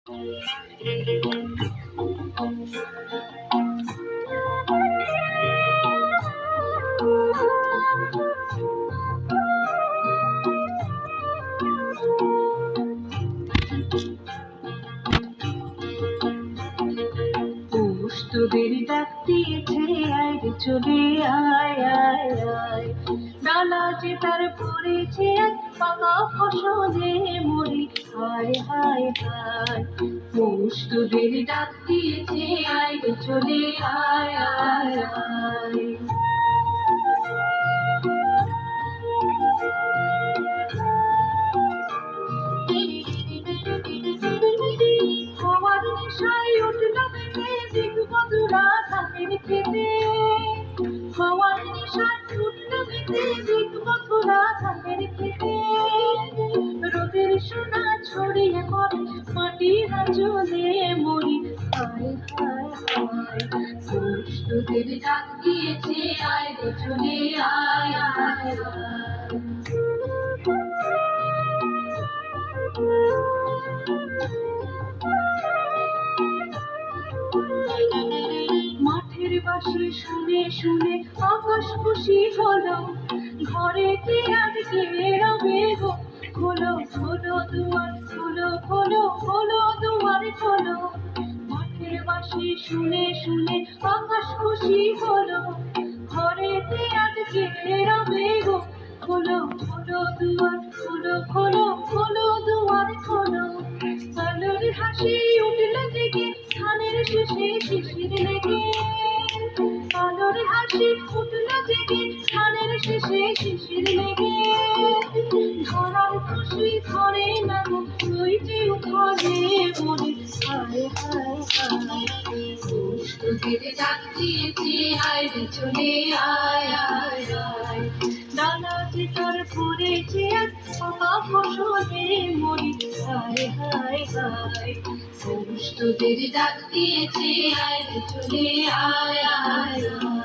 তোদের ডাক দিয়েছে আয় রে চলে আয় আয় আয়, ডালা যে তার পড়েছে এক পাকা ফসলে মরি হায় হায় হায়। পৌষ তোদের ডাক দিয়েছে আয় রে চলে আয় আয় আয়। হওয়ার নেশায় উঠল বেঁধে দিক বধুরা ধানের খেতে, হওয়ার নেশায় উঠল বেঁধে দিক বধুরা ধানের খেতে। রোদের সোনা ছড়িয়ে পড়ে মাটির আঁচলে মরি হায় হায় হায়। পৌষ তোদের ডাক দিয়েছে আয় রে চলে আয় আয় আয়। মাঠের বাঁশি শুনে শুনে আকাশ খুশি হলো, ঘরেতে আজকে রবে গো খোলো খোলো দুয়ার খোলো খোলো খোলো দুয়ার খোলো। মাঠের বাঁশি শুনে শুনে আকাশ খুশি হলো, ঘরেতে আজকে রবে গো খোলো খোলো দুয়ার খোলো খোলো খোলো দুয়ার খোলো। আলোর হাসি উঠল জেগে ধানের শেষে শিশির লেগে, আলোর হাসি উঠল জেগে ধানের শেষে শিশির লেগে। ধরার খুশি ধরে না গো রইছে উঠলে মরি হায় হায় হায়। পৌষ তোদের ডাক দিয়েছে আয় রে চলে আয় আয় আয়, ডালা যে তার পড়েছে এক পাকা ফসলে মরি হায় হায় হায়। পৌষ তোদের ডাক দিয়েছে আয় রে চলে আয় আয় আয়।